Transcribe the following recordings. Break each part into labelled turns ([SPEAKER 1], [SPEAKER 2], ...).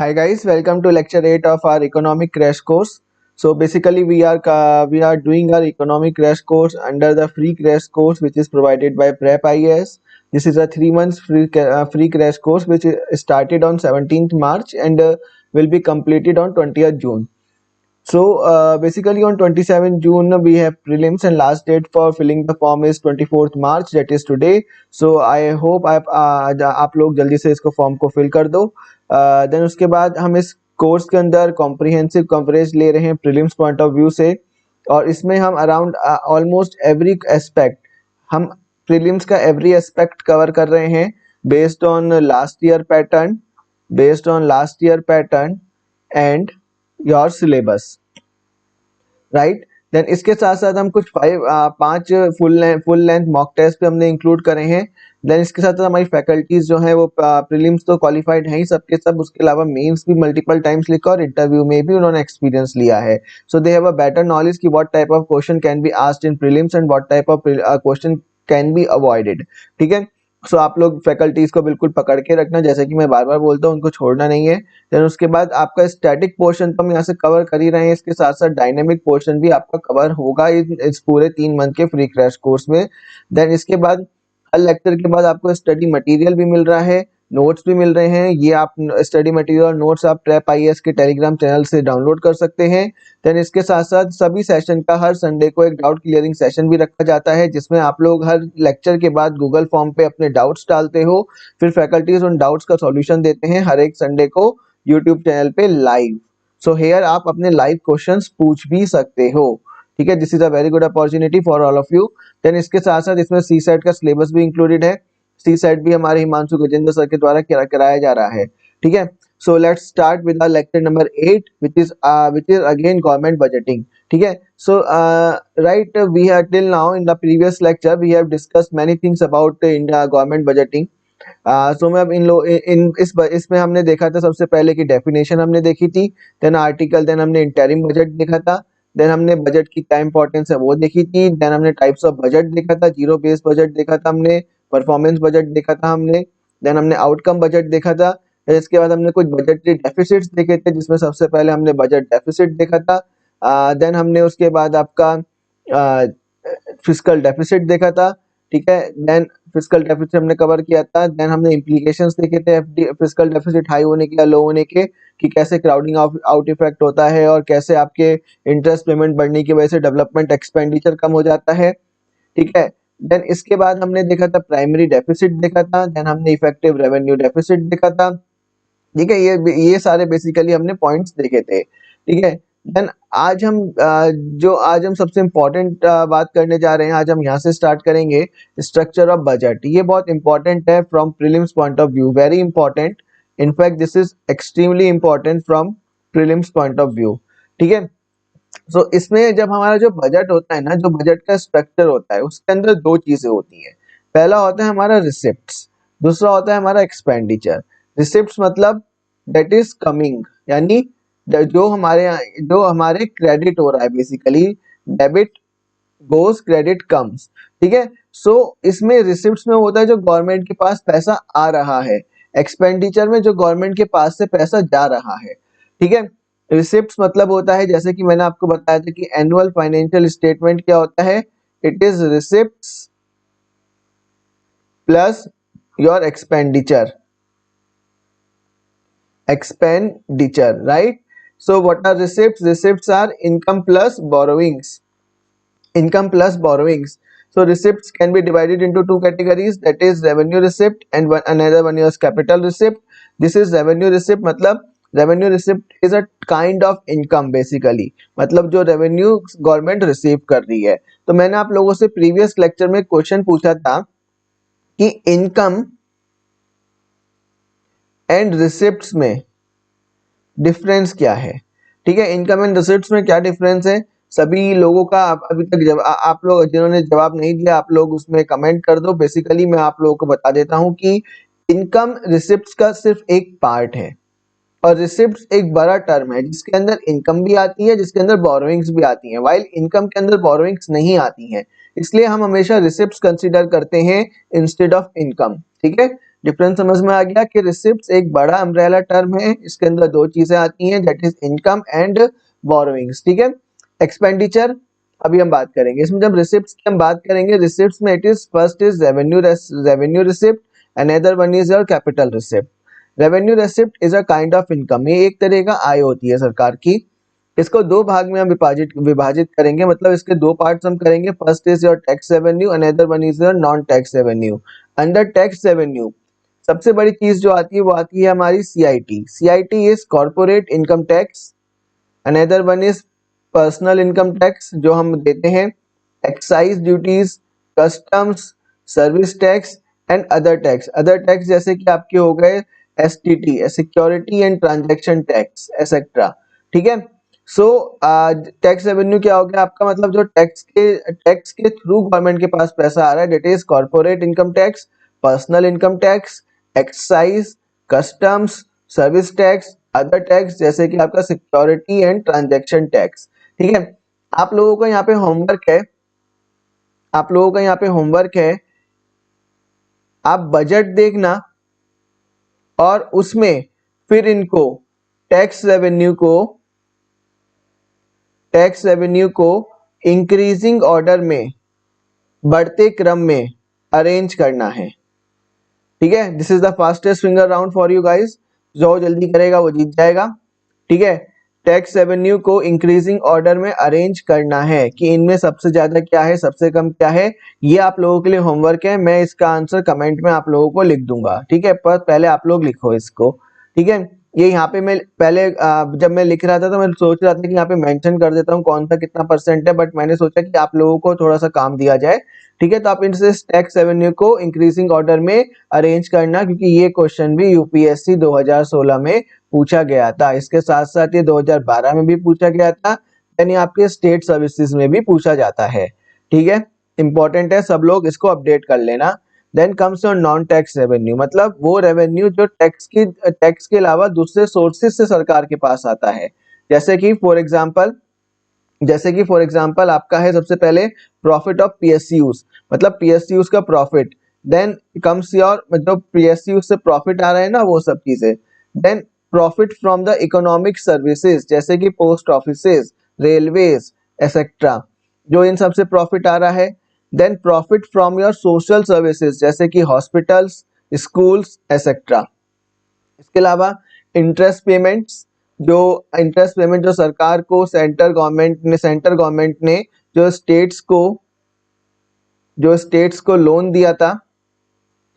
[SPEAKER 1] Hi guys, welcome to lecture 8 of our economic crash course. So basically we are doing our economic crash course under the free crash course which is provided by Prep IAS. This is a 3 months free crash course which started on 17th March and will be completed on 20th June. So basically on 27 June we have prelims and last date for filling the form is 24th March, that is today. So I hope आप लोग जल्दी से इसको form को fill कर दो. Then उसके बाद हम इस कोर्स के अंदर कॉम्प्रिहेंसिव कवरेज ले रहे हैं प्रीलिम्स पॉइंट ऑफ व्यू से, और इसमें हम अराउंड ऑलमोस्ट एवरी एस्पेक्ट, हम प्रीलिम्स का एवरी एस्पेक्ट कवर कर रहे हैं based on last year pattern and your syllabus, right. Then इसके साथ साथ हम कुछ 5 फुल लेंथ मॉक टेस्ट पे हमने इंक्लूड करे हैं. देन इसके साथ साथ हमारी फैकल्टीज जो है वो प्रीलिम्स तो क्वालिफाइड हैं ही सबके सब, उसके अलावा मेंस भी मल्टीपल टाइम्स लिखा और इंटरव्यू में भी उन्होंने एक्सपीरियंस लिया है. So they have a better knowledge कि what type of question can be asked in prelims and what type of question can be avoided. ठीक है. सो आप लोग फैकल्टीज को बिल्कुल पकड़ के रखना, जैसे कि मैं बार बार बोलता हूँ, उनको छोड़ना नहीं है. देन उसके बाद आपका स्टैटिक पोर्शन तो हम यहाँ से कवर कर ही रहे हैं, इसके साथ साथ डायनेमिक पोर्शन भी आपका कवर होगा इस पूरे 3 मंथ के फ्री क्रैश कोर्स में. देन इसके बाद हर लेक्चर के बाद आपको स्टडी मटेरियल भी मिल रहा है, नोट्स भी मिल रहे हैं. ये आप स्टडी मटेरियल और नोट्स आप ट्रैप आईएएस के टेलीग्राम चैनल से डाउनलोड कर सकते हैं. देन इसके साथ साथ सभी सेशन का हर संडे को एक डाउट क्लियरिंग सेशन भी रखा जाता है, जिसमें आप लोग हर लेक्चर के बाद गूगल फॉर्म पे अपने डाउट्स डालते हो, फिर फैकल्टीज उन डाउट्स का सॉल्यूशन देते हैं हर एक संडे को यूट्यूब चैनल पे लाइव. सो हेयर आप अपने लाइव क्वेश्चंस पूछ भी सकते हो. ठीक है. This is a very good opportunity for all of you. Then इसके साथ साथ इसमें सी सेट का सिलेबस भी इंक्लूडेड है. सी सेट भी हमारे हिमांशु गजेंद्र सर के द्वारा कराया जा रहा है. ठीक है. So let's start with our lecture number 8, which is again government budgeting. ठीक है. So right, we have till now in the previous lecture we have discussed many things about India government budgeting. So मैं अब इसमें हमने देखा था सबसे पहले की डेफिनेशन हमने देखी थी, देन आर्टिकल, देन हमने इंटरिम बजट देखा था, देन हमने बजट की क्या इंपॉर्टेंस है वो देखी थी, देन हमने टाइप्स ऑफ बजट देखा था, जीरो बेस्ड बजट देखा था हमने, परफॉर्मेंस बजट देखा था हमने, देन हमने आउटकम बजट देखा था. इसके बाद हमने कुछ बजटरी डेफिसिट्स देखे थे, जिसमें सबसे पहले हमने बजट डेफिसिट देखा था. देन हमने उसके बाद आपका फिस्कल डेफिसिट देखा था. ठीक है. देन फिस्कल डेफिसिट हमने कवर किया था. देन हमने इम्प्लीकेशंस देखे थे फिस्कल डेफिसिट हाई होने के या लो होने के, कि कैसे क्राउडिंग आउट इफेक्ट होता है और कैसे आपके इंटरेस्ट पेमेंट बढ़ने की वजह से डेवलपमेंट एक्सपेंडिचर कम हो जाता है. ठीक है. देन इसके बाद हमने देखा था प्राइमरी डेफिसिट देखा था. देन हमने इफेक्टिव रेवेन्यू डेफिसिट देखा था. ठीक है. ये सारे बेसिकली हमने पॉइंट्स देखे थे. ठीक है. देन आज हम सबसे इम्पोर्टेंट बात करने जा रहे हैं, आज हम यहाँ से स्टार्ट करेंगे स्ट्रक्चर ऑफ बजट. ये बहुत इंपॉर्टेंट है from prelims point of view, very important. In fact this is extremely important from prelims point of view. ठीक है. सो इसमें जब हमारा जो बजट होता है ना, जो बजट का स्ट्रक्चर होता है, उसके अंदर 2 चीजें होती हैं. पहला होता है हमारा रिसिप्ट्स, दूसरा होता है हमारा एक्सपेंडिचर. रिसिप्ट्स मतलब दैट इज कमिंग, यानी जो हमारे क्रेडिट हो रहा है, बेसिकली डेबिट गोस क्रेडिट कम्स. ठीक है. सो इसमें रिसिप्ट्स में होता है जो गवर्नमेंट के पास पैसा आ रहा है, एक्सपेंडिचर में जो गवर्नमेंट के पास से पैसा जा रहा है. ठीक है. रिसिप्ट्स मतलब होता है, जैसे कि मैंने आपको बताया था कि एनुअल फाइनेंशियल स्टेटमेंट क्या होता है, it is receipts plus your expenditure, right? So what are receipts? Receipts are income plus borrowings. So receipts can be divided into 2 categories, that is revenue receipt and another one is capital receipt. This is revenue receipt, मतलब revenue receipt is a kind of income basically, मतलब जो revenue government receive कर रही है. तो मैंने आप लोगों से प्रीवियस लेक्चर में क्वेश्चन पूछा था कि इनकम एंड रिसिप्ट्स में डिफरेंस क्या है. ठीक है. इनकम एंड रिसिप्ट्स में क्या डिफरेंस है, सभी लोगों का अभी तक आप लोग जिन्होंने जवाब नहीं दिया, आप लोग उसमें कमेंट कर दो. बेसिकली मैं आप लोगों को बता देता हूं कि इनकम रिसिप्ट्स का सिर्फ एक पार्ट है और रिसिप्ट्स एक बड़ा टर्म है जिसके अंदर इनकम भी आती है, जिसके अंदर बोरोइंग्स भी आती हैं, वाइल इनकम के अंदर बोरोइंग्स नहीं आती हैं. इसलिए हम हमेशा रिसिप्ट्स कंसीडर करते हैं इंस्टेड ऑफ इनकम. ठीक है. डिफरेंस समझ में आ गया कि रिसिप्ट्स एक बड़ा अम्ब्रेला टर्म है, इसके अंदर दो चीजें आती हैं, that is income and borrowings. ठीक है, एक्सपेंडिचर अभी हम बात करेंगे। इसमें जब रिसिप्ट्स की हम बात करेंगे, रिसिप्ट्स में it is first is revenue receipt, another one is your capital receipt. Revenue receipt is a kind of income, ये एक तरह का आय होती है सरकार की। इसको दो भाग में हम विभाजित करेंगे, मतलब इसके दो पार्ट्स हम करेंगे। First is your tax revenue, another one is your non tax revenue. Under tax revenue सबसे बड़ी चीज जो आती है वो आती है हमारी CIT. CIT is corporate income tax, another one is personal income tax जो हम देते हैं, excise duties, customs, service tax and other tax. Other tax जैसे कि आपके हो गए STT, security and transaction tax etcetera. ठीक है, सो टैक्स रेवेन्यू क्या हो गया आपका, मतलब जो टैक्स के थ्रू गवर्नमेंट के पास पैसा आ रहा है, date is corporate income tax, personal income tax, excise, customs, service tax, other tax जैसे कि आपका सिक्योरिटी एंड ट्रांजैक्शन टैक्स। ठीक है, आप लोगों का यहाँ पे होमवर्क है, आप लोगों का यहाँ पे होमवर्क है, आप बजट देखना और उसमें फिर इनको टैक्स रेवेन्यू को इंक्रीजिंग ऑर्डर में, बढ़ते क्रम में अरेंज करना है। ठीक है, this is the fastest finger round for you guys, जो जल्दी करेगा वो जीत जाएगा। ठीक है, टैक्स रेवेन्यू को इंक्रीजिंग ऑर्डर में अरेंज करना है कि इनमें सबसे ज्यादा क्या है, सबसे कम क्या है। ये आप लोगों के लिए होमवर्क है, मैं इसका आंसर कमेंट में आप लोगों को लिख दूंगा। ठीक है, पर पहले आप लोग लिखो इसको। ठीक है, ये यहाँ पे मैं पहले जब मैं लिख रहा था तो मैं सोच रहा था कि यहाँ पे मेंशन कर देता हूँ कौन सा कितना परसेंट है, बट मैंने सोचा कि आप लोगों को थोड़ा सा काम दिया जाए। ठीक है, तो आप इनसे टैक्स रेवेन्यू को इंक्रीजिंग ऑर्डर में अरेंज करना, क्योंकि ये क्वेश्चन भी यूपीएससी 2016 में पूछा गया था। इसके साथ साथ ये 2012 में भी पूछा गया था, यानी आपके स्टेट सर्विसेज में भी पूछा जाता है। ठीक है, इंपॉर्टेंट है, सब लोग इसको अपडेट कर लेना। Then comes your non tax revenue, मतलब वो रेवेन्यू जो टैक्स के अलावा दूसरे सोर्सेज से सरकार के पास आता है। जैसे कि फॉर एग्जांपल आपका है सबसे पहले प्रॉफिट ऑफ पीएसयूज, मतलब पीएसयूज का प्रॉफिट। देन कम्स योर, मतलब पीएसयूज से प्रॉफिट आ रहा है ना, वो सब चीजें। Then profit from the economic services, जैसे कि पोस्ट ऑफिसेज, रेलवेज एसेट्रा, जो इन सब से प्रॉफिट आ रहा है। Then profit from your social services, जैसे कि हॉस्पिटल्स, स्कूल्स एसेट्रा। इसके अलावा इंटरेस्ट पेमेंट जो सरकार को सेंटर गवर्नमेंट ने जो स्टेट्स को लोन दिया था,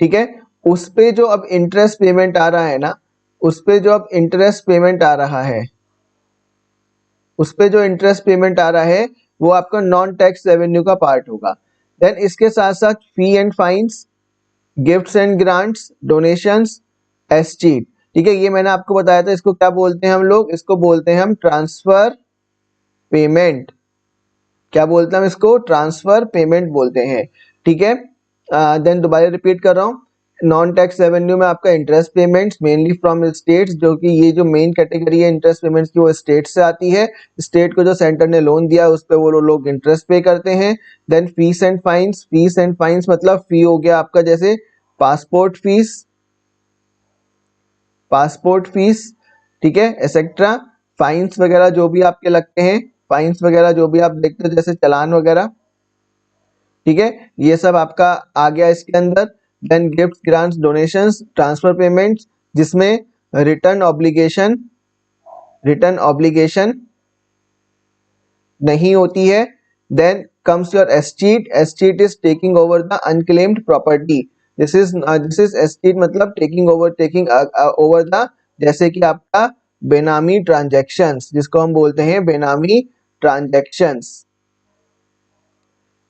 [SPEAKER 1] ठीक है, उस पे जो अब इंटरेस्ट पेमेंट आ रहा है ना, उस पे जो अब इंटरेस्ट पेमेंट आ रहा है, उस पे जो इंटरेस्ट पेमेंट आ रहा है वो आपका नॉन टैक्स रेवेन्यू का पार्ट होगा। देन इसके साथ साथ fee and fines, gifts and grants, donations, escheat. ठीक है, ये मैंने आपको बताया था, इसको क्या बोलते हैं हम लोग, इसको बोलते हैं हम ट्रांसफर पेमेंट। क्या बोलते हैं हम इसको, ट्रांसफर पेमेंट बोलते हैं। ठीक है, देन दोबारा रिपीट कर रहा हूँ, नॉन टैक्स रेवेन्यू में आपका interest payments mainly from states, जो कि ये जो मेन कैटेगरी है इंटरेस्ट पेमेंट्स की वो स्टेट से आती है। स्टेट को जो सेंटर ने लोन दिया उस पे वो लोग इंटरेस्ट पे करते हैं। देन फीस एंड फाइन्स मतलब फी हो गया आपका, जैसे पासपोर्ट फीस, ठीक है, एक्सेट्रा। फाइन्स वगैरह जो भी आपके लगते हैं, फाइन्स वगैरह जो भी आप देखते हो, जैसे चालान वगैरह। ठीक है, ये सब आपका आ गया इसके अंदर। Then gift, grants, donations, transfer payments, जिसमें रिटर्न ऑब्लिगेशन नहीं होती है। Then comes your escheat is taking over the unclaimed property. This is escheat मतलब टेकिंग ओवर द, जैसे कि आपका बेनामी ट्रांजैक्शंस, जिसको हम बोलते हैं बेनामी ट्रांजैक्शंस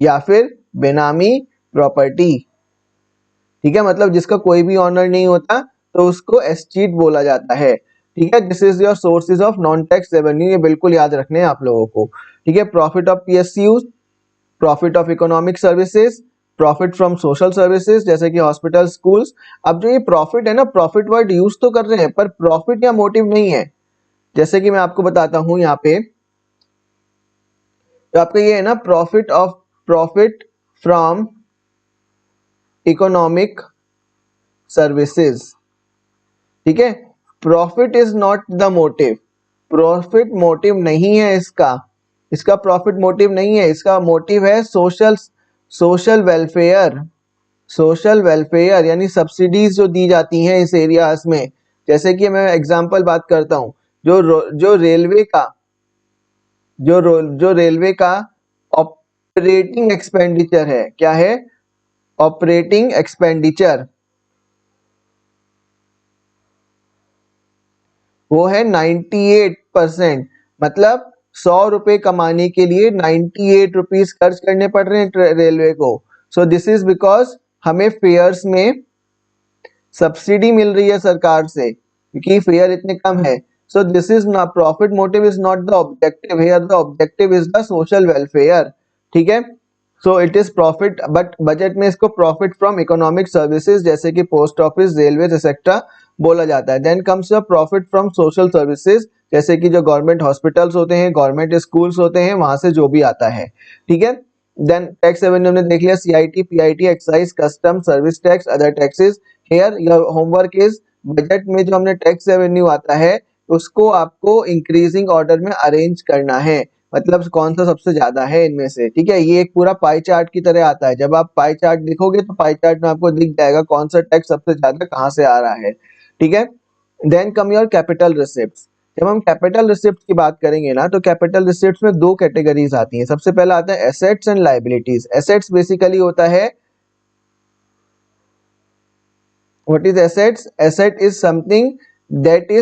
[SPEAKER 1] या फिर बेनामी प्रॉपर्टी। ठीक है, मतलब जिसका कोई भी ऑनर नहीं होता तो उसको एस्टीट बोला जाता है। ठीक है, this is your sources of non tax revenue, ये बिल्कुल याद रखने हैं आप लोगों को। ठीक है, profit of PSU, profit of economic services, profit from social services जैसे कि हॉस्पिटल, स्कूल्स। अब जो ये प्रॉफिट है ना, प्रॉफिट वर्ड यूज तो कर रहे हैं पर प्रॉफिट या मोटिव नहीं है। जैसे कि मैं आपको बताता हूं यहाँ पे, तो आपका ये है ना, प्रॉफिट फ्रॉम इकोनॉमिक सर्विसेज, ठीक है। Profit is not the motive, profit motive नहीं है इसका, इसका प्रॉफिट मोटिव नहीं है, इसका मोटिव है social social welfare, social welfare यानी सब्सिडीज जो दी जाती हैं इस एरियाज में। जैसे कि मैं एग्जांपल बात करता हूं, जो रेलवे का जो रेलवे का ऑपरेटिंग एक्सपेंडिचर है, क्या है, ऑपरेटिंग एक्सपेंडिचर, वो है 98%। मतलब 100 रुपए कमाने के लिए 98 रुपीज खर्च करने पड़ रहे हैं रेलवे को। सो दिस इज बिकॉज हमें फेयर्स में सब्सिडी मिल रही है सरकार से, क्योंकि फेयर इतने कम है। So this is not, profit motive is not the objective here, the objective is the social welfare, ठीक है। So it is profit, but budget में इसको प्रॉफिट फ्रॉम इकोनॉमिक सर्विसेज जैसे कि पोस्ट ऑफिस, रेलवे एक्सेट्रा बोला जाता है। Then comes the profit from social services, जैसे कि जो गवर्नमेंट हॉस्पिटल्स होते हैं, गवर्नमेंट स्कूल्स होते हैं, वहां से जो भी आता है, ठीक है। देन टैक्स रेवेन्यू हमने देख लिया, CIT, PIT, excise, custom, service tax, other taxes. Here your homework is, budget में जो हमने टैक्स रेवेन्यू आता है उसको आपको इंक्रीजिंग ऑर्डर में अरेंज करना है, मतलब कौन सा सबसे ज्यादा है इनमें से, ठीक है। ये एक पूरा पाई चार्ट की तरह आता है, जब आप पाई चार्ट देखोगे तो पाई चार्ट में आपको दिख जाएगा कौन सा टैक्स सबसे ज्यादा कहाँ से आ रहा है, ठीक है। Then come your capital receipts. जब हम कैपिटल रिसिप्ट की बात करेंगे ना, तो कैपिटल रिसिप्ट्स में दो कैटेगरीज आती हैं। सबसे पहला आता है assets and liabilities. Assets basically होता है, what is assets, asset is something that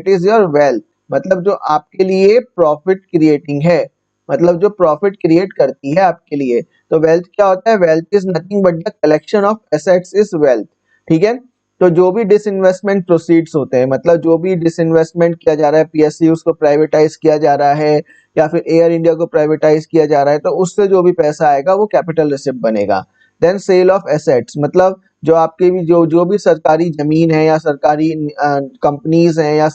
[SPEAKER 1] is your wealth, मतलब जो आपके लिए प्रॉफिट क्रिएटिंग है, मतलब जो प्रॉफिट क्रिएट करती है आपके लिए। तो वेल्थ क्या होता है, wealth is nothing but the collection of assets is wealth, ठीक है। तो जो भी डिसइन्वेस्टमेंट प्रोसीड्स होते हैं, मतलब जो भी डिसइन्वेस्टमेंट किया जा रहा है, पीएसयूज को प्राइवेटाइज किया जा रहा है या फिर एयर इंडिया को प्राइवेटाइज किया जा रहा है, तो उससे जो भी पैसा आएगा वो कैपिटल रिसिप्ट बनेगा। देन सेल ऑफ एसेट्स, मतलब जो आपके भी जो भी सरकारी जमीन है या सरकारी कंपनीज हैं या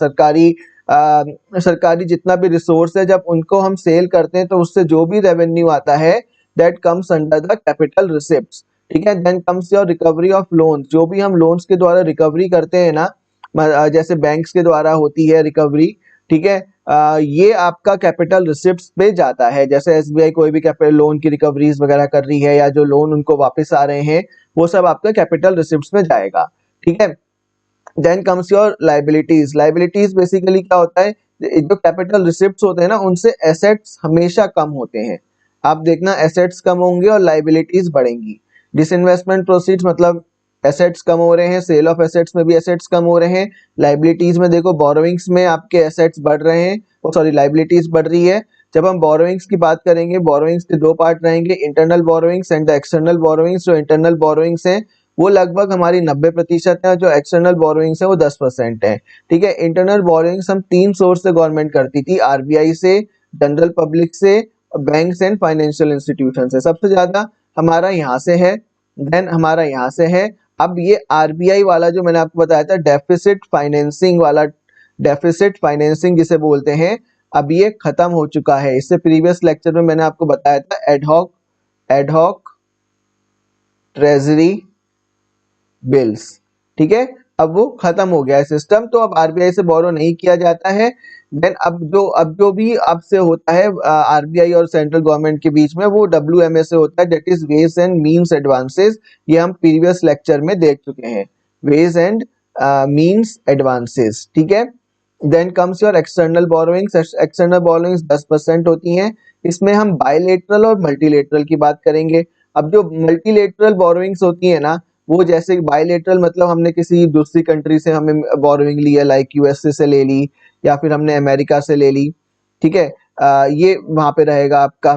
[SPEAKER 1] सरकारी जितना भी रिसोर्स है, जब उनको हम सेल करते हैं तो उससे जो भी रेवेन्यू आता है that comes under the capital receipts, ठीक है। Then comes your recovery of loans, जो भी हम लोन्स के द्वारा रिकवरी करते हैं ना, जैसे बैंक्स के द्वारा होती है रिकवरी, ठीक है। ये आपका कैपिटल रिसिप्ट्स पे जाता है। जैसे एसबीआई कोई भी कैपिटल लोन की रिकवरीज वगैरह कर रही है या जो लोन उनको वापस आ रहे हैं, वो सब आपका कैपिटल रिसिप्ट्स में जाएगा, ठीक है। Then comes your liabilities. Liabilities basically क्या होता है, जो कैपिटल रिसिप्ट्स होते हैं ना, उनसे एसेट्स हमेशा कम होते हैं। आप देखना एसेट्स कम होंगे और लाइबिलिटीज बढ़ेंगी। डिसइन्वेस्टमेंट प्रोसीड्स मतलब एसेट्स कम हो रहे हैं, सेल ऑफ एसेट्स में भी एसेट्स कम हो रहे हैं। लाइबिलिटीज में देखो बोरोइंग्स में आपके एसेट्स बढ़ रहे हैं, सॉरी लाइबिलिटीज बढ़ रही है। जब हम बोरोइंग्स की बात करेंगे, बोरोइंग्स के दो पार्ट रहेंगे, internal borrowings and the external borrowings. जो इंटरनल बोरोइंग्स हैं वो लगभग हमारी 90% है, जो एक्सटर्नल बोरोइंग्स है वो 10% है, ठीक है। इंटरनल बोरोइंग्स हम तीन सोर्स से गवर्नमेंट करती थी, आरबीआई से, जनरल पब्लिक से, बैंक्स एंड फाइनेंशियल इंस्टीट्यूशन से। सबसे ज्यादा हमारा यहाँ से है, देन हमारा यहाँ से है। अब ये आरबीआई वाला जो मैंने आपको बताया था डेफिसिट फाइनेंसिंग वाला, डेफिसिट फाइनेंसिंग जिसे बोलते हैं, अब ये खत्म हो चुका है। इससे प्रीवियस लेक्चर में मैंने आपको बताया था एडहॉक ट्रेजरी बिल्स, ठीक है। अब वो खत्म हो गया है सिस्टम, तो अब आरबीआई से बोरो नहीं किया जाता है। देन अब जो भी अब से होता है आरबीआई और सेंट्रल गवर्नमेंट के बीच में, वो डब्ल्यूएमए से होता है, that is ways and means advances. ये हम प्रीवियस लेक्चर में देख चुके हैं, वेज एंड मीन्स एडवांसेस, ठीक है। Then comes your external borrowings. External borrowings 10% होती हैं। इसमें हम बायलेटरल और मल्टीलेटरल की बात करेंगे। अब जो मल्टीलेटरल बोरोइंग्स होती है ना, वो जैसे बायलेटरल मतलब हमने किसी दूसरी कंट्री से हमें बोरोइंग ली है, लाइक यूएसए से ले ली या फिर हमने अमेरिका से ले ली, ठीक है। ये वहां पे रहेगा आपका,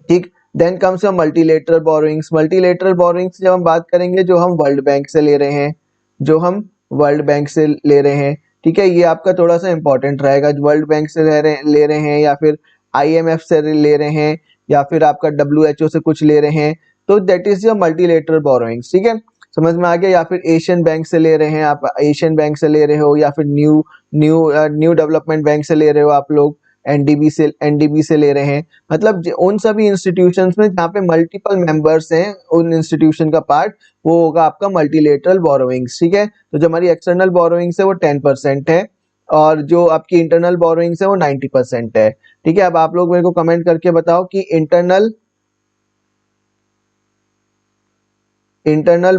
[SPEAKER 1] ठीक। Then comes your multilateral borrowings. Multilateral borrowings जब हम बात करेंगे, जो हम वर्ल्ड बैंक से ले रहे हैं, जो हम वर्ल्ड बैंक से ले रहे हैं, ठीक है। ये आपका थोड़ा सा इंपॉर्टेंट रहेगा, वर्ल्ड बैंक से ले रहे हैं या फिर आईएमएफ से ले रहे हैं या फिर आपका डब्ल्यूएचओ से कुछ ले रहे हैं, तो that is your multilateral borrowings, ठीक है। समझ में आ गया। या फिर एशियन बैंक से ले रहे हैं, आप एशियन बैंक से ले रहे हो या फिर न्यू डेवलपमेंट बैंक से ले रहे हो आप लोग, एनडीबी से ले रहे हैं, मतलब उन सभी इंस्टीट्यूशंस में जहाँ पे मल्टीपल मेंबर्स हैं उन इंस्टीट्यूशन का पार्ट, वो होगा आपका मल्टीलेटरल बोरोइंग्स। ठीक है, तो जो हमारी एक्सटर्नल बोरोइंग्स है वो 10% है और जो आपकी इंटरनल बोरोइंग्स है वो 90% है। ठीक है, अब आप लोग मेरे को कमेंट करके बताओ कि internal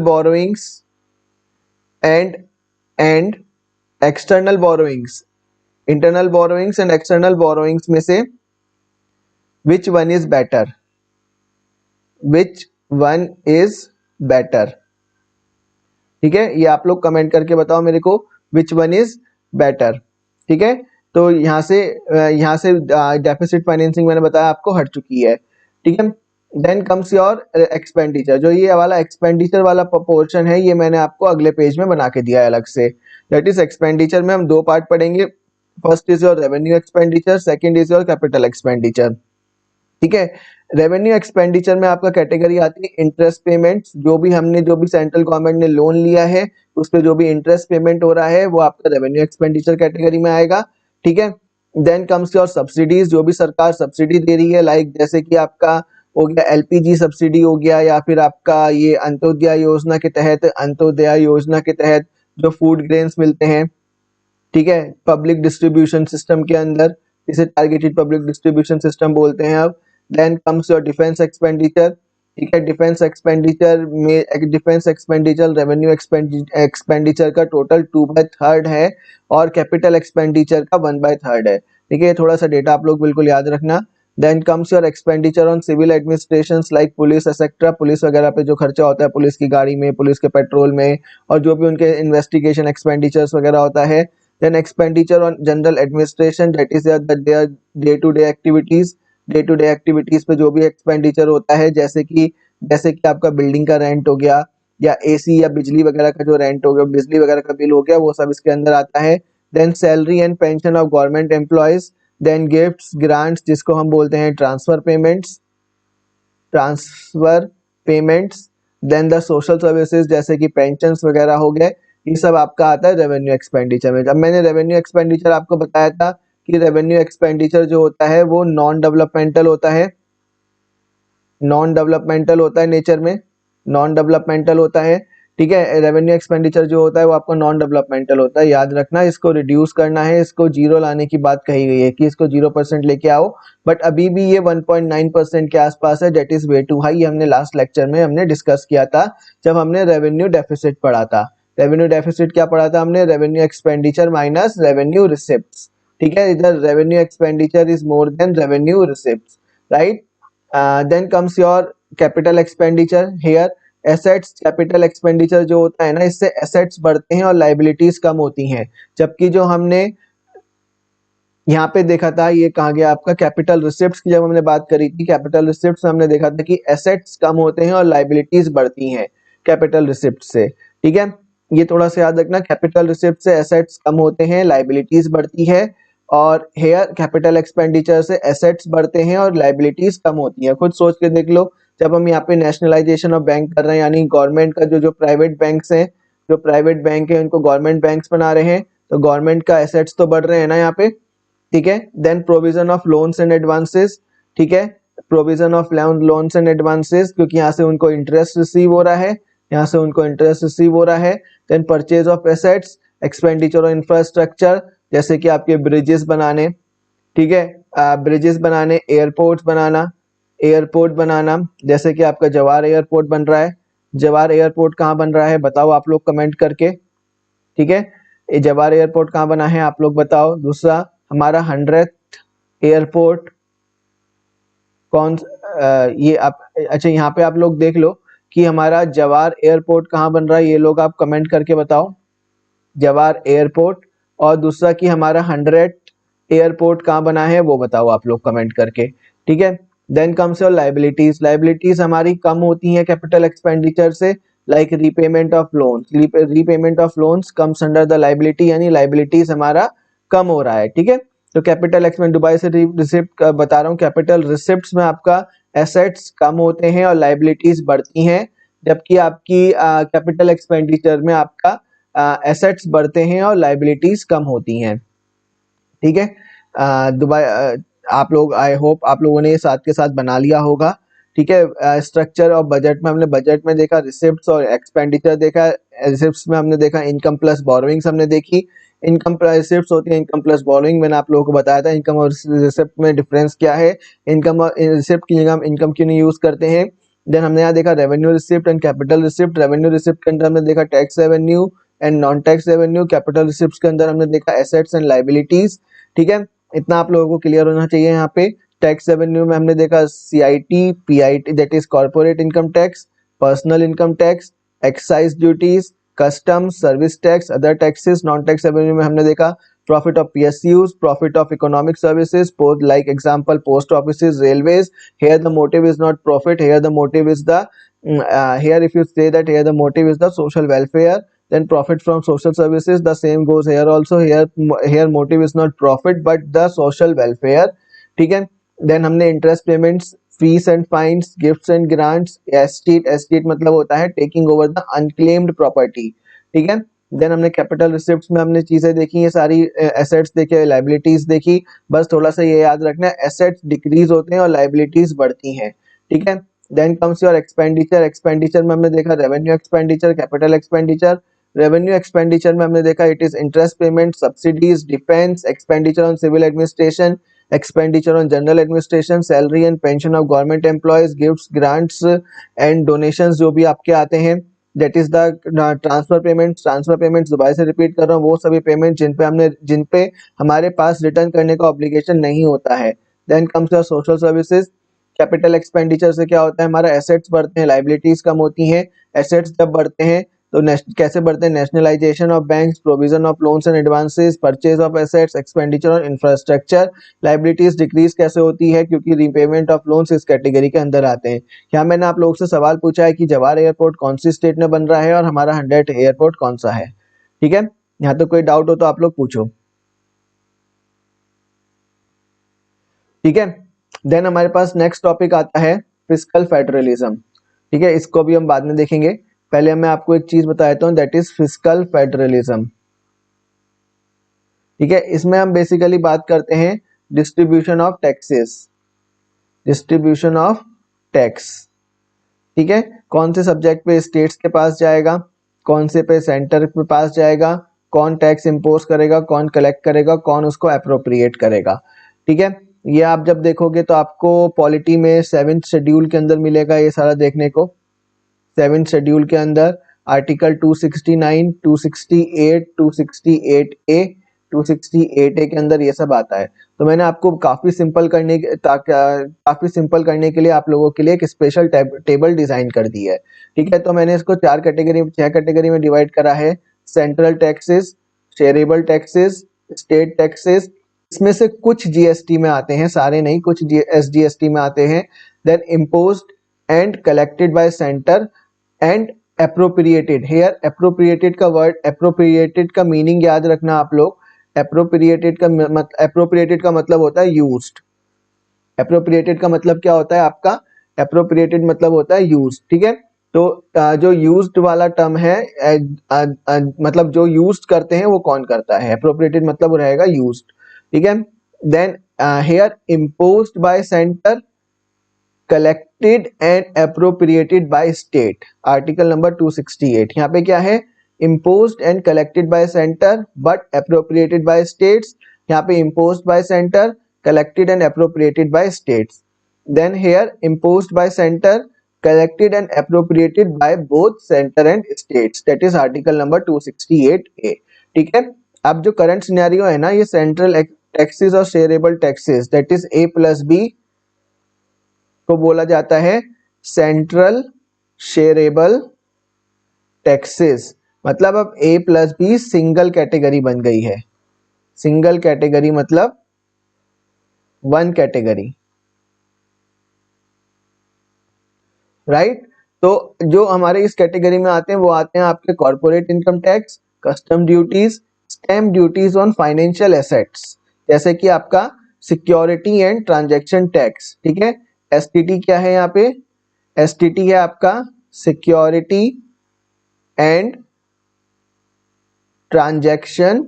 [SPEAKER 1] borrowings and and external borrowings, internal borrowings and external borrowings में से which one is better, which one is better. ठीक है, ये आप लोग कमेंट करके बताओ मेरे को विच वन इज बेटर। ठीक है, तो यहाँ से डेफिसिट फाइनेंसिंग मैंने बताया आपको हट चुकी है। ठीक है, देन कम्स योर एक्सपेंडिचर, जो ये वाला एक्सपेंडिचर वाला पोर्शन है ये मैंने आपको अगले पेज में बना के दिया है अलग से। दैट इज एक्सपेंडिचर में हम दो पार्ट पढ़ेंगे, first is your revenue expenditure, second is your capital expenditure. ठीक है, रेवेन्यू एक्सपेंडिचर में आपका कैटेगरी आती है इंटरेस्ट पेमेंट्स, जो भी सेंट्रल गवर्नमेंट ने लोन लिया है उस पर जो भी इंटरेस्ट पेमेंट हो रहा है वो आपका रेवेन्यू एक्सपेंडिचर कैटेगरी में आएगा। ठीक है, देन कम्स योर सब्सिडीज, जो भी सरकार सब्सिडी दे रही है, लाइक जैसे कि आपका हो गया एलपीजी सब्सिडी हो गया, या फिर आपका ये अंत्योदय योजना के तहत जो फूड ग्रेन्स मिलते हैं। ठीक है, पब्लिक डिस्ट्रीब्यूशन सिस्टम के अंदर, इसे टारगेटेड पब्लिक डिस्ट्रीब्यूशन सिस्टम बोलते हैं अब। Then comes your defence expenditure. ठीक है, डिफेंस एक्सपेंडिचर रेवेन्यू एक्सपेंडिचर का टोटल 2/3 है और कैपिटल एक्सपेंडिचर का 1/3 है। ठीक है, थोड़ा सा डेटा आप लोग बिल्कुल याद रखना। Then comes your expenditure on civil administration like police etcetera, police वगैरह पे जो खर्चा होता है, पुलिस की गाड़ी में, पुलिस के पेट्रोल में, और जो भी उनके इन्वेस्टिगेशन एक्सपेंडिचर्स वगैरह होता है। Then expenditure on general administration, that is their day to day activities पे जो भी एक्सपेंडिचर होता है, जैसे कि आपका बिल्डिंग का रेंट हो गया, या एसी या बिजली वगैरह का जो रेंट हो गया, बिजली वगैरह का बिल हो गया, वो सब इसके अंदर आता है। Then salary and pension of government employees, then gifts grants जिसको हम बोलते हैं transfer payments, then the social services जैसे कि पेंशन्स वगैरह हो गए, ये सब आपका आता है रेवेन्यू एक्सपेंडिचर में। जब मैंने रेवेन्यू एक्सपेंडिचर आपको बताया था कि रेवेन्यू एक्सपेंडिचर जो होता है वो नॉन डेवलपमेंटल होता है, नेचर में, नॉन डेवलपमेंटल होता है। ठीक है, रेवेन्यू एक्सपेंडिचर जो होता है वो आपका नॉन डेवलपमेंटल होता है, याद रखना, इसको रिड्यूस करना है, इसको जीरो लाने की बात कही गई है कि इसको 0% लेके आओ, बट अभी भी ये 1.9% के आसपास है, date is way too high. हमने लास्ट लेक्चर में हमने डिस्कस किया था जब हमने रेवेन्यू डेफिसिट पढ़ा था। रेवेन्यू डेफिसिट क्या पढ़ा था हमने? Revenue expenditure minus revenue receipts. ठीक है, इधर revenue expenditure is more than revenue receipts, right. Then comes your capital expenditure here, assets. Capital expenditure जो होता है ना, इससे एसेट्स बढ़ते हैं और लाइबिलिटीज कम होती हैं, जबकि जो हमने यहाँ पे देखा था, ये कहा गया आपका कैपिटल रिसिप्ट्स की जब हमने बात करी थी, कैपिटल रिसिप्ट्स में हमने देखा था कि एसेट्स कम होते हैं और लाइबिलिटीज बढ़ती हैं कैपिटल रिसिप्ट से। ठीक है, ये थोड़ा सा याद रखना, कैपिटल रिसिप्ट से एसेट्स कम होते हैं, लाइबिलिटीज बढ़ती है, और हेयर कैपिटल एक्सपेंडिचर से एसेट्स बढ़ते हैं और लाइबिलिटीज कम होती है। खुद सोच के देख लो, जब हम यहाँ पे नेशनलाइजेशन ऑफ बैंक कर रहे हैं, यानी गवर्नमेंट का जो प्राइवेट बैंक्स हैं, जो प्राइवेट बैंक है उनको गवर्नमेंट बैंक्स बना रहे हैं, तो गवर्नमेंट का एसेट्स तो बढ़ रहे हैं ना यहाँ पे। ठीक है, then provision of loans and advances. ठीक है, provision of loans and advances, क्योंकि यहाँ से उनको इंटरेस्ट रिसीव हो रहा है, यहाँ से उनको इंटरेस्ट रिसीव हो रहा है। Then purchase of assets, expenditure on infrastructure, जैसे कि आपके ब्रिजेस बनाने, ठीक है, ब्रिजेस बनाने, एयरपोर्ट बनाना, जैसे कि आपका जवाहर एयरपोर्ट बन रहा है। जवाहर एयरपोर्ट कहाँ बन रहा है बताओ आप लोग कमेंट करके। ठीक है, ये जवाहर एयरपोर्ट कहाँ बना है आप लोग बताओ। दूसरा हमारा 100th एयरपोर्ट कौन, ये आप, अच्छा यहाँ पे आप लोग देख लो कि हमारा जवाहर एयरपोर्ट कहाँ बन रहा है, ये लोग आप कमेंट करके बताओ, जवाहर एयरपोर्ट। और दूसरा कि हमारा 100th एयरपोर्ट कहाँ बना है वो बताओ आप लोग कमेंट करके। ठीक है, then comes your liabilities. Liabilities हमारी कम होती हैं कैपिटल एक्सपेंडिचर से, like repayment of loans. Repayment of loans comes under the liability, यानी लाइबिलिटीज हमारा कम हो रहा है। ठीक है, तो कैपिटल एक्सपेंड, दुबई से रिसिप्ट बता रहा हूँ, कैपिटल रिसिप्ट्स में आपका एसेट्स कम होते हैं और लाइबिलिटीज बढ़ती हैं, जबकि आपकी कैपिटल एक्सपेंडिचर में आपका एसेट्स बढ़ते हैं और लाइबिलिटीज कम होती हैं। ठीक है, दुबई आप लोग, आई होप आप लोगों ने ये साथ के साथ बना लिया होगा। ठीक है, स्ट्रक्चर ऑफ बजट में हमने बजट में देखा रिसिप्ट्स और एक्सपेंडिचर देखा। रिसिप्ट्स में हमने देखा इनकम प्लस बोरोइंग्स हमने देखी। इनकम प्लस रिसिप्ट्स होती है इनकम प्लस बोरोइंग, मैंने आप लोगों को बताया था इनकम और रिसिप्ट में डिफरेंस क्या है, इनकम और रिसिप्ट की जगह हम इनकम क्यों नहीं यूज करते हैं। देन हमने यहाँ देखा revenue receipt and capital receipt. Revenue receipt के अंदर हमने देखा tax revenue and non tax revenue. Capital receipt के अंदर हमने देखा एसेट्स एंड लाइबिलिटीज। ठीक है, इतना आप लोगों को क्लियर होना चाहिए। यहाँ पे टैक्स रेवेन्यू में हमने देखा CIT, PIT that is corporate income tax, personal income tax, excise duties, custom, service tax, other taxes. Non tax revenue में हमने देखा profit of PSUs, profit of economic services, post like example post offices, railways. Here the motive is not profit, here the motive is the here if you say that here the motive is the social welfare, then profit from social services, the same goes here also, here motive is not profit but the social welfare। ठीक है, then हमने interest payments, fees and fines, gifts and grants, estate, estate मतलब होता है taking over the unclaimed property. ठीक है, then हमने capital receipts में हमने चीजें देखी, ये सारी एसेट्स देखे, लाइबिलिटीज देखी। बस थोड़ा सा ये याद रखना है एसेट्स डिक्रीज होते हैं और लाइबिलिटीज बढ़ती हैं। ठीक है, then comes your expenditure. Expenditure में हमने देखा revenue expenditure, capital expenditure. Revenue expenditure में हमने देखा it is interest payment, subsidies, defence, expenditure on civil administration, expenditure on general administration, salary and pension of government employees, gifts, grants and donations जो भी आपके आते हैं, that is the transfer payments. Transfer payments दोबारा से repeat कर रहा हूँ, वो सभी पेमेंट जिन पे हमारे पास रिटर्न करने का ऑब्लिगेशन नहीं होता है। Then comes your social services. Capital expenditure से क्या होता है, हमारा एसेट्स बढ़ते हैं, लाइबिलिटीज कम होती हैं। एसेट्स जब बढ़ते हैं तो कैसे बढ़ते हैं, nationalisation of banks, provision of loans and advances, purchase of assets, expenditure on infrastructure. Liabilities decrease कैसे होती है, क्योंकि रीपेमेंट ऑफ लोन्स इस कैटेगरी के अंदर आते हैं। यहाँ मैंने आप लोगों से सवाल पूछा है कि जवाहर एयरपोर्ट कौन सी स्टेट में बन रहा है और हमारा 100 एयरपोर्ट कौन सा है। ठीक है, यहाँ तो कोई डाउट हो तो आप लोग पूछो। ठीक है, देन हमारे पास नेक्स्ट टॉपिक आता है फिस्कल फेडरलिज्म। ठीक है, इसको भी हम बाद में देखेंगे, पहले मैं आपको एक चीज बता देता हूँ दैट इज फिस्कल फेडरलिज्म। ठीक है, इसमें हम बेसिकली बात करते हैं distribution of taxes, distribution of tax. ठीक है, कौन से सब्जेक्ट पे स्टेट्स के पास जाएगा, कौन से पे सेंटर के पास जाएगा, कौन टैक्स इम्पोज करेगा, कौन कलेक्ट करेगा, कौन उसको अप्रोप्रिएट करेगा। ठीक है, ये आप जब देखोगे तो आपको पॉलिटी में 7th शेड्यूल के अंदर मिलेगा ये सारा देखने को। 7th शेड्यूल के अंदर आर्टिकल 269, 268, 268A, 268A के अंदर ये सब आता है। तो मैंने आपको काफी सिंपल करने के लिए आप लोगों के लिए एक स्पेशल टेबल डिजाइन कर दी है। ठीक है, तो मैंने इसको 6 कैटेगरी में डिवाइड करा है। Central taxes, shareable taxes, state taxes, इसमें से कुछ जीएसटी में आते हैं, सारे नहीं, कुछ एसजीएसटी में आते हैं। Then imposed and collected by centre and appropriated. Here appropriated का वर्ड, अप्रोप्रिएटेड का मीनिंग याद रखना आप लोग। अप्रोप्रिएटेड का मतलब होता है यूज्ड। अप्रोप्रिएटेड का मतलब क्या होता है आपका, अप्रोप्रिएटेड मतलब होता है यूज। ठीक है, तो जो यूज्ड वाला टर्म है, मतलब जो यूज्ड करते हैं वो कौन करता है, अप्रोप्रिएटेड मतलब वो रहेगा यूज्ड। ठीक है, then here imposed by centre, collected and appropriated by state, article number 268। यहाँ पे क्या है, imposed and collected by centre but appropriated by states. यहाँ पे imposed by centre, collected and appropriated by states. Then here imposed by center, collected and appropriated by both center and states. That is article number 268A. ठीक है, अब जो current scenario है ना, ये central taxes और shareable taxes that is A plus B को बोला जाता है सेंट्रल शेयरेबल टैक्सेस। मतलब अब A plus B single category बन गई है। सिंगल कैटेगरी मतलब वन कैटेगरी, राइट। तो जो हमारे इस कैटेगरी में आते हैं वो आते हैं आपके corporate income tax, custom duties, stamp duties on financial assets, जैसे कि आपका सिक्योरिटी एंड ट्रांजैक्शन टैक्स। ठीक है, एसटीटी क्या है यहाँ पे, एसटीटी है आपका सिक्योरिटी एंड ट्रांजैक्शन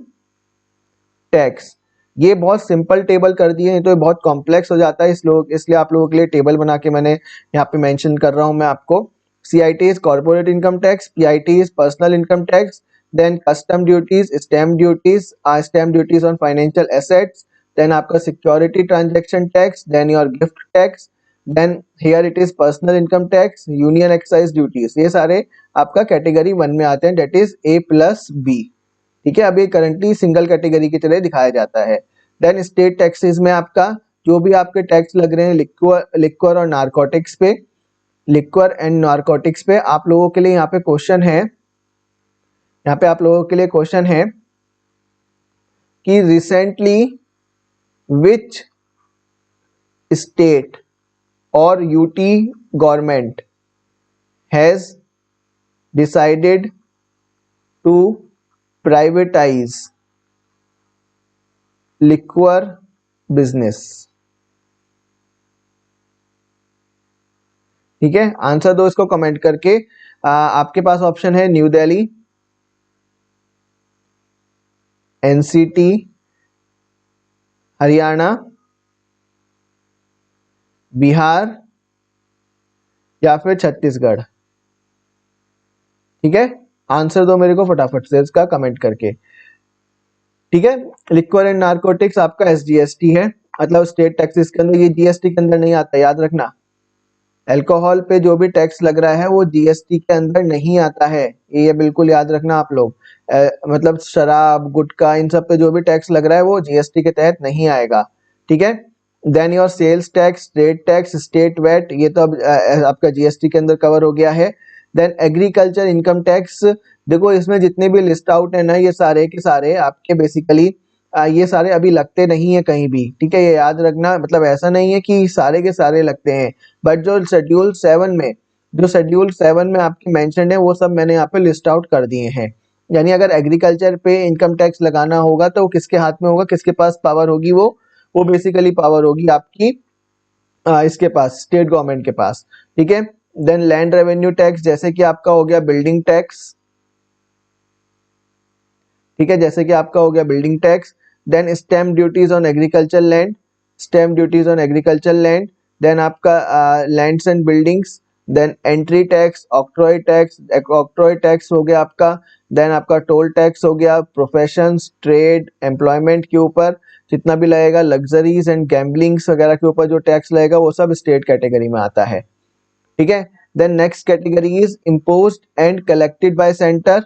[SPEAKER 1] टैक्स। ये बहुत सिंपल टेबल कर दिए हैं, तो ये बहुत कॉम्प्लेक्स हो जाता है इसलिए आप लोगों के लिए टेबल बना के मैंने यहाँ पे मेंशन कर रहा हूँ मैं आपको। CIT is corporate income tax, PIT is personal income tax, then custom duties, stamp duties on financial assets, then आपका security transaction tax, then your gift tax, then here it is personal income tax, union excise duties. ये सारे आपका category 1 में आते हैं, date is A+B। ठीक है, अभी करंटली सिंगल कैटेगरी की तरह दिखाया जाता है। देन स्टेट टैक्सेस में आपका जो भी आपके टैक्स लग रहे हैं लिक्वर और नारकोटिक्स पे, लिक्वर एंड नारकोटिक्स पे, आप लोगों के लिए यहाँ पे क्वेश्चन है, यहाँ पे आप लोगों के लिए क्वेश्चन है कि रिसेंटली विच स्टेट और UT government has decided to privatise liquor business. ठीक है, आंसर दो इसको कमेंट करके। आपके पास ऑप्शन है न्यू दिल्ली, NCT, हरियाणा, बिहार या फिर छत्तीसगढ़। ठीक है, आंसर दो मेरे को फटाफट से इसका कमेंट करके। ठीक है, लिक्वर एंड नारकोटिक्स आपका SGST है, मतलब स्टेट टैक्सेस के अंदर, ये GST के अंदर नहीं आता, याद रखना। अल्कोहल पे जो भी टैक्स लग रहा है वो GST के अंदर नहीं आता है, ये बिल्कुल याद रखना आप लोग। मतलब शराब, गुटखा, इन सब पे जो भी टैक्स लग रहा है वो GST के तहत नहीं आएगा। ठीक है, then your sales tax, trade tax, state VAT, ये तो अब आपका GST के अंदर कवर हो गया है। देन एग्रीकल्चर इनकम टैक्स, देखो इसमें जितने भी लिस्ट आउट है ना, ये सारे के सारे आपके बेसिकली ये सारे अभी लगते नहीं है कहीं भी। ठीक है, ये याद रखना, मतलब ऐसा नहीं है कि सारे के सारे लगते हैं, बट जो शेड्यूल 7 में आपके मेंशन है वो सब मैंने यहाँ पे लिस्ट आउट कर दिए हैं। यानी अगर एग्रीकल्चर पे इनकम टैक्स लगाना होगा तो किसके हाथ में होगा, किसके पास पावर होगी, वो बेसिकली पावर होगी आपकी इसके पास, स्टेट गवर्नमेंट के पास। ठीक है, देन लैंड रेवेन्यू टैक्स, जैसे कि आपका हो गया बिल्डिंग टैक्स। ठीक है, जैसे कि आपका हो गया building tax. Then stamp duties on agriculture land, stamp duties on agriculture land. Then आपका lands and buildings. Then entry tax, octroi tax हो गया आपका। देन आपका टोल टैक्स हो गया। प्रोफेशंस, ट्रेड, एम्प्लॉयमेंट के ऊपर जितना भी लगेगा, लग्जरीज एंड गैम्बलिंग्स वगैरह के ऊपर जो टैक्स लगेगा वो सब स्टेट कैटेगरी में आता है। ठीक है, then next category is imposed and collected by centre,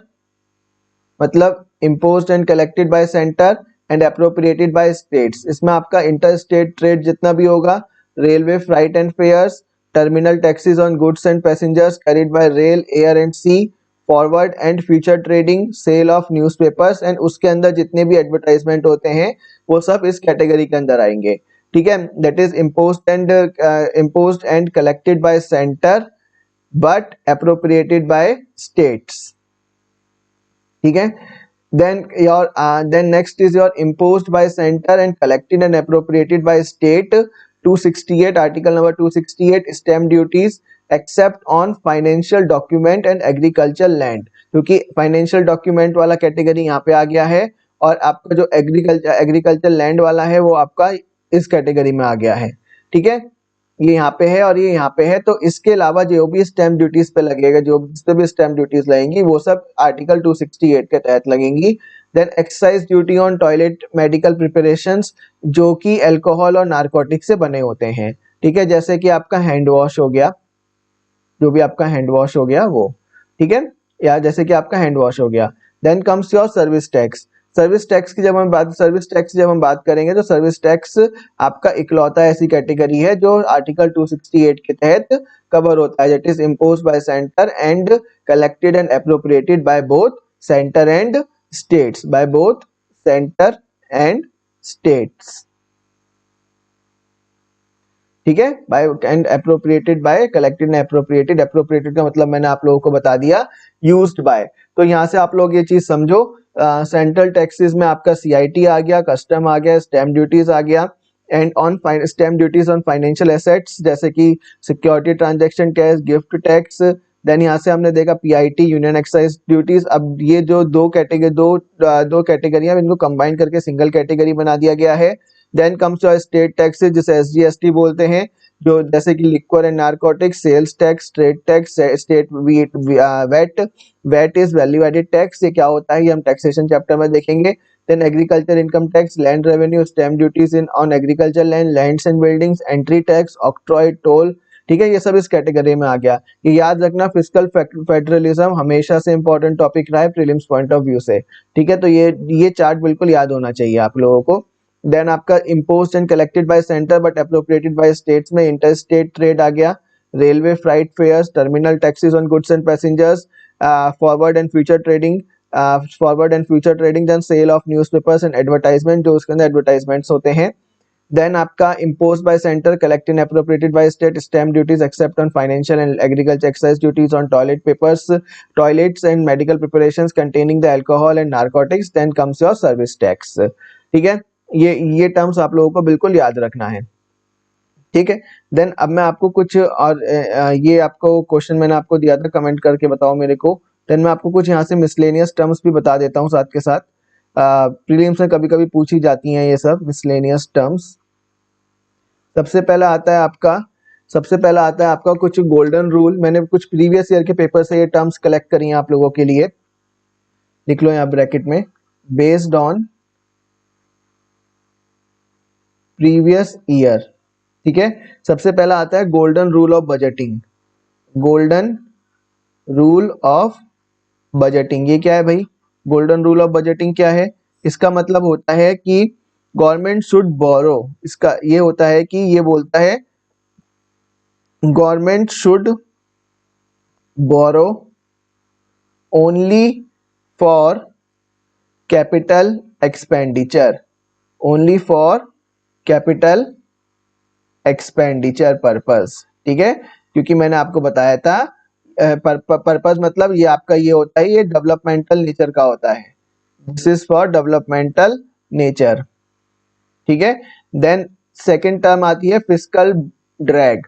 [SPEAKER 1] मतलब imposed and collected by centre and appropriated by states. इसमें आपका इंटर स्टेट ट्रेड जितना भी होगा, railway freight and fares, terminal taxes on goods and passengers carried by rail, air and sea, forward and future trading, sale of newspapers, and उसके अंदर जितने भी advertisement होते हैं वो सब इस कैटेगरी के अंदर आएंगे। ठीक है, that is imposed and collected by centre but appropriated by states. ठीक है, then next is your imposed by center and collected and appropriated by state, 268 article number 268 stamp duties except on financial document and agricultural land, क्योंकि financial document वाला category यहाँ पे आ गया है और आपका जो एग्रीकल्चर लैंड वाला है वो आपका इस कैटेगरी में आ गया है। ठीक है, ये यहाँ पे है और ये यहाँ पे है, तो इसके अलावा जो भी स्टैम्प ड्यूटीज पे लगेगा, जो जिस पे भी स्टैम्प ड्यूटीज लगेंगी वो सब आर्टिकल 268 के तहत लगेंगी। Then excise duty on toilet medical preparations, जो कि अल्कोहल और नारकोटिक से बने होते हैं। ठीक है, जैसे कि आपका हैंड वॉश हो गया, जो भी आपका हैंड वॉश हो गया वो। ठीक है, या जैसे कि आपका हैंड वॉश हो गया। Then comes your service tax. Service tax की जब हम बात करेंगे तो सर्विस टैक्स आपका इकलौता ऐसी कैटेगरी है जो आर्टिकल 268 के तहत कवर होता है, that is imposed by centre and collected and appropriated by both centre and states, by both centre and states. ठीक है, by and appropriated by, collected and appropriated का मतलब मैंने आप लोगों को बता दिया, यूज्ड बाय। तो यहाँ से आप लोग ये चीज समझो, सेंट्रल टैक्सेस में आपका CIT आ गया, कस्टम आ गया, स्टैम्प ड्यूटीज आ गया, and on stamp duties on financial assets जैसे कि security transaction tax, gift tax, then यहाँ से हमने देखा पीआईटी यूनियन एक्साइज ड्यूटीज। अब ये जो दो कैटेगरियां इनको कंबाइन करके सिंगल कैटेगरी बना दिया गया है। Then comes your state taxes जिसे एसजीएसटी बोलते हैं, जो जैसे कि liquor and narcotics, sales tax, trade tax, state VAT is value added tax. ये क्या होता है ये हम टैक्सेशन चैप्टर में देखेंगे। Then agriculture income tax, land revenue, stamp duties in on agriculture land, lands and buildings, entry tax, octroi, toll. ठीक है, ये सब इस कैटेगरी में आ गया। ये याद रखना, फिस्कल फेडरलिज्म हमेशा से इंपॉर्टेंट टॉपिक रहा है प्रीलिम्स पॉइंट ऑफ व्यू से। ठीक है, तो ये चार्ट बिल्कुल याद होना चाहिए आप लोगों को। देन आपका imposed and collected by centre but appropriated by states में इंटर स्टेट ट्रेड आ गया, railway freight fares, terminal taxes on goods and passengers, forward and future trading, then sale of newspapers and advertisement, जो उसके अंदर advertisements होते हैं। Then आपका imposed by center, collected and appropriated by state, stamp duties except on financial and agriculture excise duties on toilet papers, toilets and medical preparations containing the alcohol and narcotics. Then comes your service tax. ठीक है, ये terms आप लोगों को बिल्कुल याद रखना है। ठीक है, देन अब मैं आपको कुछ और ये आपको क्वेश्चन मैंने आपको दिया था, कमेंट करके बताओ मेरे को। देन मैं आपको कुछ यहाँ से मिसलेनियस टर्म्स भी बता देता हूँ साथ के साथ। प्रीलिम्स में कभी कभी पूछी जाती हैं ये सब मिसलेनियस टर्म्स। सबसे पहला आता है आपका कुछ गोल्डन रूल। मैंने कुछ प्रीवियस ईयर के पेपर से ये टर्म्स कलेक्ट करी हैं आप लोगों के लिए, लिख लो यहाँ ब्रैकेट में, बेस्ड ऑन प्रीवियस ईयर। ठीक है, सबसे पहला आता है golden rule of budgeting. Golden rule of budgeting, ये क्या है भाई? गोल्डन रूल ऑफ बजटिंग क्या है? इसका मतलब होता है कि गवर्नमेंट शुड बोरो, इसका ये होता है कि ये बोलता है government should borrow only for capital expenditure, only for capital expenditure purpose. ठीक है, क्योंकि मैंने आपको बताया था पर्पस मतलब ये आपका ये होता है, ये डेवलपमेंटल नेचर का होता है, this is for developmental nature. ठीक है, देन सेकंड टर्म आती है फिस्कल ड्रैग।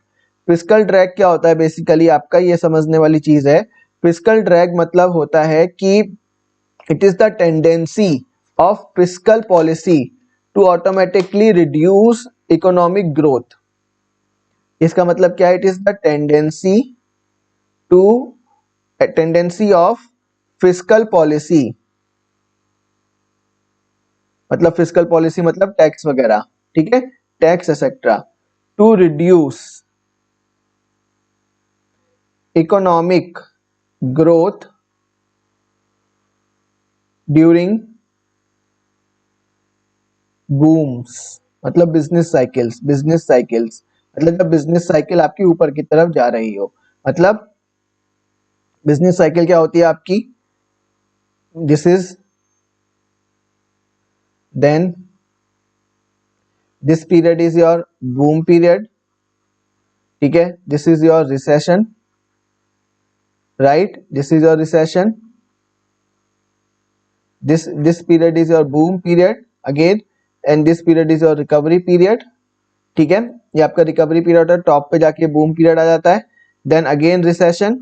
[SPEAKER 1] फिस्कल ड्रैग क्या होता है? बेसिकली आपका ये समझने वाली चीज है। फिस्कल ड्रैग मतलब होता है कि it is the tendency of fiscal policy to automatically reduce economic growth. इसका मतलब क्या है? It is the tendency of fiscal policy, मतलब फिस्कल पॉलिसी मतलब टैक्स वगैरह, ठीक है, tax etcetera, to reduce economic growth during booms, मतलब बिजनेस साइकिल्स मतलब जब बिजनेस साइकिल आपकी ऊपर की तरफ जा रही हो। मतलब बिजनेस साइकिल क्या होती है आपकी? This is then this period is your boom period, ठीक है, this is your recession, right, this is your recession, this period is your boom period again, and this period is your recovery period। ठीक है, ये आपका recovery period है, top पे जाके boom period आ जाता है, देन अगेन रिसेशन।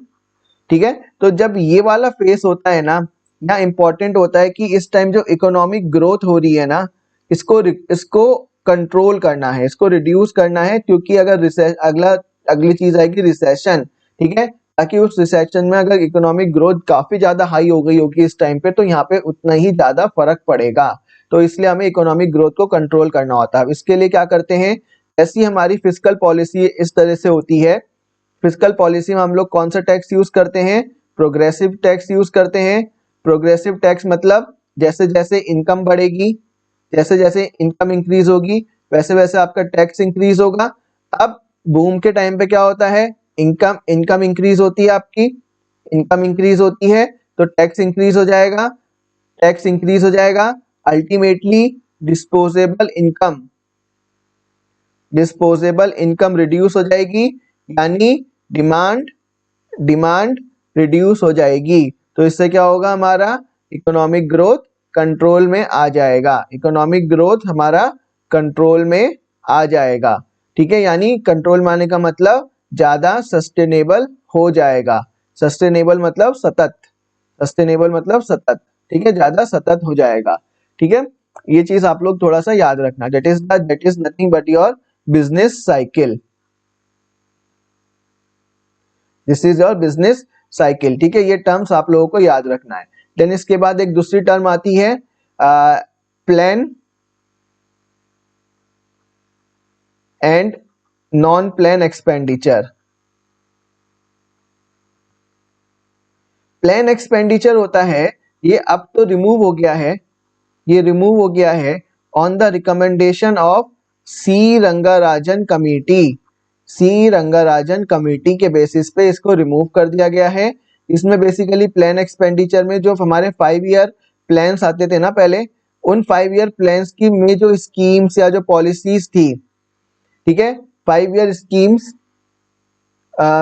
[SPEAKER 1] ठीक है, तो जब ये वाला फेस होता है ना, यहाँ इंपॉर्टेंट होता है कि इस टाइम जो इकोनॉमिक ग्रोथ हो रही है ना, इसको कंट्रोल करना है, इसको रिड्यूस करना है, क्योंकि अगर अगली चीज आएगी रिसेशन। ठीक है, ताकि उस रिसेशन में अगर इकोनॉमिक ग्रोथ काफी ज्यादा हाई हो गई होगी इस टाइम पे, तो यहाँ पे उतना ही ज्यादा फर्क पड़ेगा। तो इसलिए हमें इकोनॉमिक ग्रोथ को कंट्रोल करना होता है। इसके लिए क्या करते हैं? ऐसी हमारी फिस्कल पॉलिसी इस तरह से होती है। फिस्कल पॉलिसी में हम लोग कौन सा टैक्स यूज करते हैं? प्रोग्रेसिव टैक्स यूज करते हैं। प्रोग्रेसिव टैक्स मतलब जैसे जैसे इनकम बढ़ेगी, जैसे जैसे इनकम इंक्रीज होगी, वैसे वैसे आपका टैक्स इंक्रीज होगा। अब बूम के टाइम पे क्या होता है? इनकम इंक्रीज होती है, आपकी इनकम इंक्रीज होती है तो टैक्स इंक्रीज हो जाएगा, टैक्स इंक्रीज हो जाएगा, अल्टीमेटली डिस्पोजेबल इनकम रिड्यूस हो जाएगी, यानी डिमांड रिड्यूस हो जाएगी। तो इससे क्या होगा? हमारा इकोनॉमिक ग्रोथ कंट्रोल में आ जाएगा, इकोनॉमिक ग्रोथ हमारा कंट्रोल में आ जाएगा। ठीक है, यानी कंट्रोल में आने का मतलब ज्यादा सस्टेनेबल हो जाएगा। सस्टेनेबल मतलब सतत, सस्टेनेबल मतलब सतत, ठीक है, ज्यादा सतत हो जाएगा, ठीक है। ये चीज आप लोग थोड़ा सा याद रखना, that is nothing but your business cycle, this is your business cycle, ठीक है। ये टर्म्स आप लोगों को याद रखना है। देन इसके बाद एक दूसरी टर्म आती है plan and non plan expenditure. Plan expenditure होता है, ये अब तो रिमूव हो गया है, ये रिमूव हो गया है on the recommendation of C Rangarajan committee, C Rangarajan committee के बेसिस पे इसको रिमूव कर दिया गया है। इसमें बेसिकली प्लान एक्सपेंडिचर में जो हमारे 5 ईयर प्लान्स आते थे ना पहले, उन 5 ईयर प्लान्स की में जो स्कीम्स या जो पॉलिसीज थी, ठीक है, 5 ईयर स्कीम्स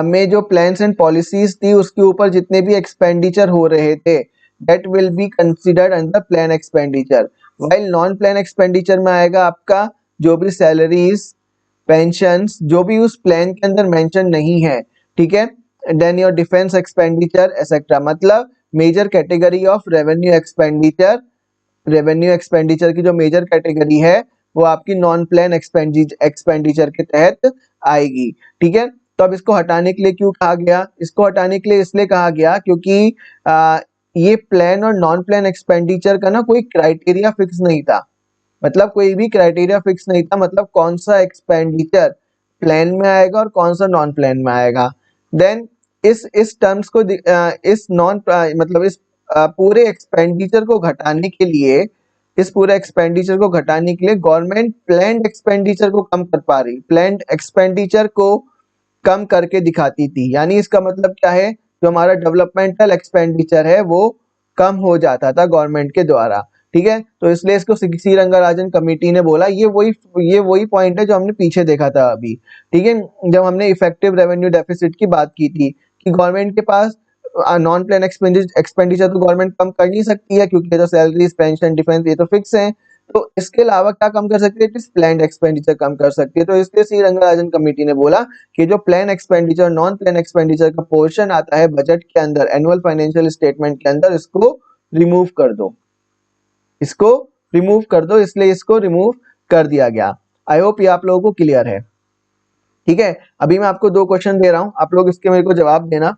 [SPEAKER 1] में जो प्लान्स एंड पॉलिसीज थी उसके ऊपर जितने भी एक्सपेंडिचर हो रहे थे that will be considered under plan expenditure. While non plan expenditure में आएगा आपका जो भी सैलरीज, पेंशंस, जो भी उस प्लान के अंदर मेंशन नहीं है, ठीक है। Then your defence expenditure etcetera, मतलब major category of revenue expenditure, revenue expenditure की जो मेजर कैटेगरी है वो आपकी नॉन प्लान एक्सपेंडिचर के तहत आएगी, ठीक है। तो अब इसको हटाने के लिए क्यों कहा गया, इसको हटाने के लिए इसलिए कहा गया क्योंकि ये प्लान और नॉन प्लान एक्सपेंडिचर का ना कोई क्राइटेरिया फिक्स नहीं था, मतलब कोई भी क्राइटेरिया फिक्स नहीं था, मतलब कौन सा एक्सपेंडिचर प्लान में आएगा और कौन सा नॉन प्लान में आएगा। देन इस टर्म्स को इस नॉन मतलब इस पूरे एक्सपेंडिचर को घटाने के लिए, इस पूरे एक्सपेंडिचर को घटाने के लिए गवर्नमेंट प्लान्ड एक्सपेंडिचर को कम कर पा रही, प्लान्ड एक्सपेंडिचर को कम करके दिखाती थी। यानी इसका मतलब क्या है, जो हमारा डेवलपमेंटल एक्सपेंडिचर है वो कम हो जाता था गवर्नमेंट के द्वारा, ठीक है। तो इसलिए इसको सी रंगाराजन कमेटी ने बोला, ये वही पॉइंट है जो हमने पीछे देखा था अभी, ठीक है, जब हमने इफेक्टिव रेवेन्यू डेफिसिट की बात की थी कि गवर्नमेंट के पास नॉन प्लान एक्सपेंडिचर तो गवर्नमेंट कम कर नहीं सकती है क्योंकि तो सैलरीज, पेंशन, डिफेंस ये तो फिक्स है। तो इसके अलावा क्या कम कर सकती है, प्लान्ड एक्सपेंडिचर कम कर सकती है। तो इसलिए सी रंगाराजन कमेटी ने बोला कि जो plan expenditure, non plan expenditure का पोर्शन आता है बजट के अंदर, एनुअल फाइनेंशियल स्टेटमेंट के अंदर, इसको रिमूव कर दो, इसको रिमूव कर दो, इसलिए इसको रिमूव कर दिया गया। आई होप ये आप लोगों को क्लियर है, ठीक है। अभी मैं आपको 2 क्वेश्चन दे रहा हूं, आप लोग इसके मेरे को जवाब देना।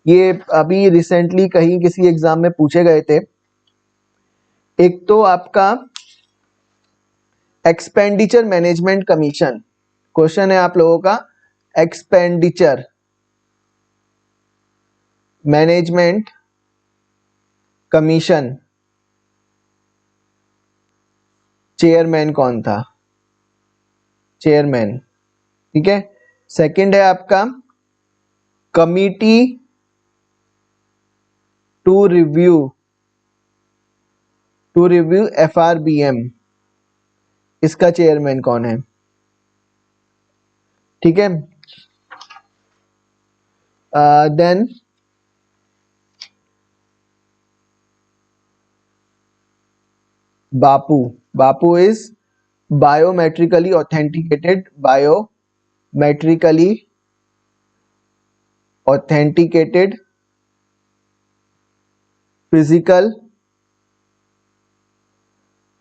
[SPEAKER 1] ये अभी रिसेंटली कहीं किसी एग्जाम में पूछे गए थे। एक तो आपका एक्सपेंडिचर मैनेजमेंट कमीशन, क्वेश्चन है आप लोगों का, एक्सपेंडिचर मैनेजमेंट कमीशन चेयरमैन कौन था, चेयरमैन, ठीक है। सेकंड है आपका कमिटी टू रिव्यू FRBM, इसका चेयरमैन कौन है, ठीक है। Then BAPU is biometrically authenticated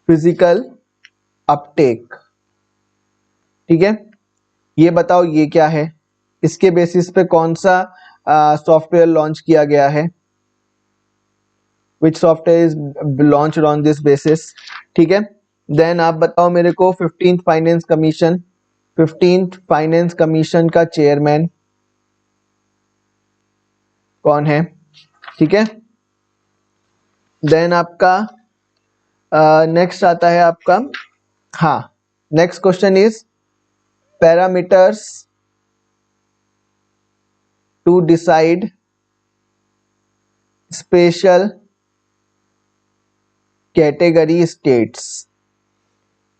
[SPEAKER 1] physical uptake, ठीक है। ये बताओ ये क्या है, इसके बेसिस पे कौन सा सॉफ्टवेयर लॉन्च किया गया है, विच software is launched on this basis, ठीक है। देन आप बताओ मेरे को 15th फाइनेंस कमीशन का चेयरमैन कौन है, ठीक है। देन आपका नेक्स्ट आता है आपका, हाँ, next question is parameters to decide special category states,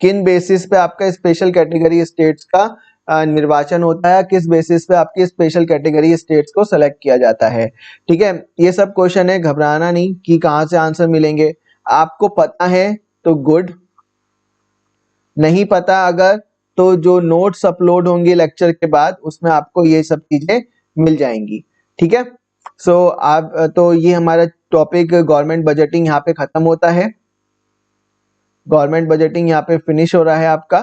[SPEAKER 1] किन बेसिस पे आपका स्पेशल कैटेगरी स्टेट्स का निर्वाचन होता है, किस बेसिस पे आपकी स्पेशल कैटेगरी स्टेट्स को सेलेक्ट किया जाता है, ठीक है। ये सब क्वेश्चन है, घबराना नहीं कि कहां से आंसर मिलेंगे, आपको पता है तो गुड, नहीं पता अगर तो जो नोट्स अपलोड होंगे लेक्चर के बाद उसमें आपको ये सब चीजें मिल जाएंगी, ठीक है। सो आप तो ये हमारा टॉपिक गवर्नमेंट बजटिंग यहाँ पे खत्म होता है, गवर्नमेंट बजटिंग यहाँ पे फिनिश हो रहा है आपका।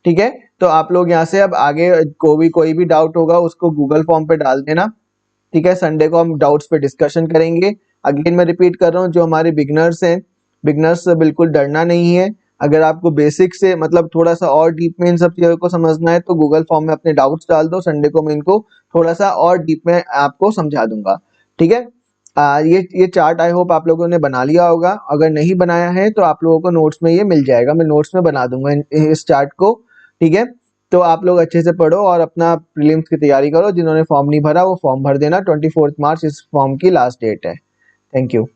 [SPEAKER 1] ठीक है, तो आप लोग यहाँ से अब आगे कोई भी डाउट होगा उसको गूगल फॉर्म पे डाल देना। ठीक है, संडे को हम डाउट्स पे डिस्कशन करेंगे। अगेन मैं रिपीट कर रहा हूँ, जो हमारे बिगनर्स हैं, बिगनर्स से बिल्कुल डरना नहीं है। अगर आपको बेसिक से मतलब थोड़ा सा और डीप में इन सब चीज़ों को समझना है तो गूगल फॉर्म में अपने डाउट्स डाल दो, संडे को मैं इनको थोड़ा सा और डीप में आपको समझा दूंगा। ठीक है, ये चार्ट आई होप आप लोगों ने बना लिया होगा। अगर नहीं बनाया है तो आप लोगों को नोट्स में ये मिल जाएगा, मैं नोट्स में बना दूंगा इस चार्ट को। ठीक है, तो आप लोग अच्छे से पढ़ो और अपना प्रीलिम्स की तैयारी करो। जिन्होंने फॉर्म नहीं भरा वो फॉर्म भर देना, 24 मार्च इस फॉर्म की लास्ट डेट है। Thank you.